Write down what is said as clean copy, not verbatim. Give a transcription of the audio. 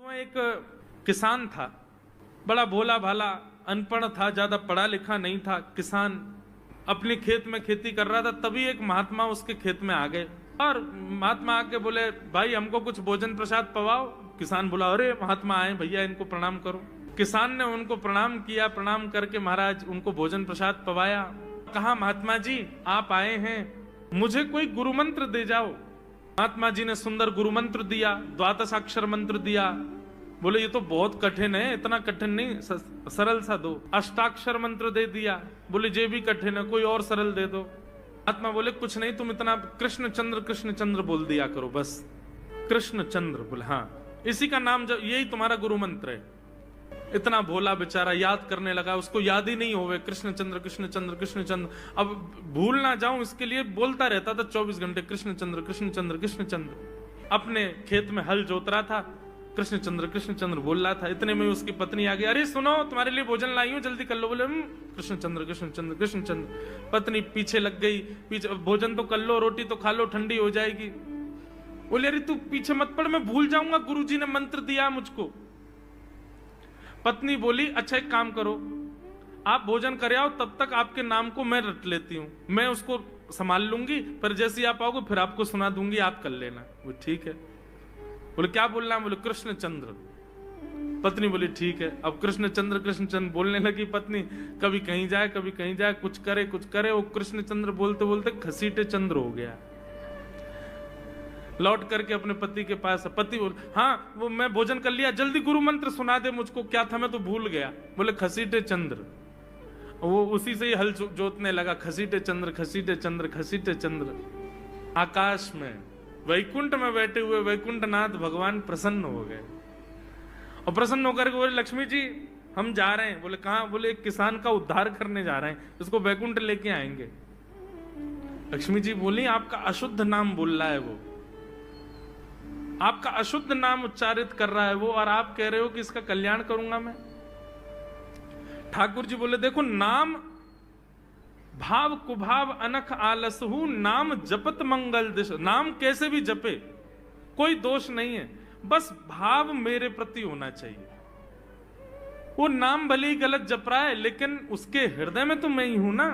वो एक किसान था, बड़ा भोला भाला, अनपढ़ था, ज्यादा पढ़ा लिखा नहीं था। किसान अपने खेत में खेती कर रहा था, तभी एक महात्मा उसके खेत में आ गए और महात्मा आके बोले, भाई हमको कुछ भोजन प्रसाद पवाओ। किसान बोला, अरे महात्मा आए भैया, इनको प्रणाम करो। किसान ने उनको प्रणाम किया, प्रणाम करके महाराज उनको भोजन प्रसाद पवाया। कहा, महात्मा जी आप आए हैं, मुझे कोई गुरु मंत्र दे जाओ। महात्मा जी ने सुंदर गुरु मंत्र दिया, द्वादशाक्षर मंत्र दिया। बोले ये तो बहुत कठिन है, इतना कठिन नहीं, सरल सा दो। अष्टाक्षर मंत्र दे दिया। बोले ये भी कठिन है, कोई और सरल दे दो। महात्मा बोले कुछ नहीं, तुम इतना कृष्ण चंद्र बोल दिया करो बस। कृष्ण चंद्र बोले, हाँ इसी का नाम, जो यही तुम्हारा गुरु मंत्र है। इतना भोला बेचारा याद करने लगा, उसको याद ही नहीं होवे, कृष्ण चंद्र कृष्ण चंद्र कृष्ण चंद्र। अब भूल ना जाऊं इसके लिए बोलता रहता था 24 घंटे, कृष्ण चंद्र कृष्ण चंद्र कृष्ण चंद्र। अपने खेत में हल जोत रहा था, कृष्ण चंद्र बोल रहा था। इतने में उसकी पत्नी आ गई, अरे सुनो तुम्हारे लिए भोजन लाई हूं, जल्दी कर लो। बोले कृष्ण चंद्र कृष्ण चंद्र कृष्ण चंद्र। पत्नी पीछे लग गई, पीछे, भोजन तो कर लो, रोटी तो खा लो, ठंडी हो जाएगी। बोले अरे तू पीछे मत पड़, मैं भूल जाऊंगा, गुरुजी ने मंत्र दिया मुझको। पत्नी बोली, अच्छा एक काम करो, आप भोजन कर आओ, तब तक आपके नाम को मैं रट लेती हूँ, मैं उसको संभाल लूंगी, पर जैसे ही आप आओगे फिर आपको सुना दूंगी, आप कर लेना। वो ठीक है। बोले क्या बोलना है? बोले कृष्ण चंद्र। पत्नी बोली ठीक है। अब कृष्ण चंद्र बोलने लगी पत्नी, कभी कहीं जाए कभी कहीं जाए, कुछ करे। वो कृष्ण चंद्र बोलते बोलते घसीटे चंद्र हो गया। लौट करके अपने पति के पास, पति बोल, हाँ वो मैं भोजन कर लिया, जल्दी गुरु मंत्र सुना दे मुझको, क्या था मैं तो भूल गया। बोले घसीटे चंद्र। वो उसी से ही हल जोतने लगा, घसीटे चंद्र घसीटे चंद्र घसीटे चंद्र। आकाश में वैकुंठ में बैठे हुए वैकुंठनाथ भगवान प्रसन्न हो गए और प्रसन्न होकर के बोले, लक्ष्मी जी हम जा रहे हैं। बोले कहां? बोले एक किसान का उद्धार करने जा रहे हैं, उसको वैकुंठ लेके आएंगे। लक्ष्मी जी बोली, आपका अशुद्ध नाम बोल रहा है वो, आपका अशुद्ध नाम उच्चारित कर रहा है वो, और आप कह रहे हो कि इसका कल्याण करूंगा मैं। ठाकुर जी बोले, देखो नाम भाव कुभाव अनख आलसहु, नाम जपत मंगल दिश। नाम कैसे भी जपे कोई दोष नहीं है, बस भाव मेरे प्रति होना चाहिए। वो नाम भले ही गलत जप रहा है, लेकिन उसके हृदय में तो मैं ही हूं ना।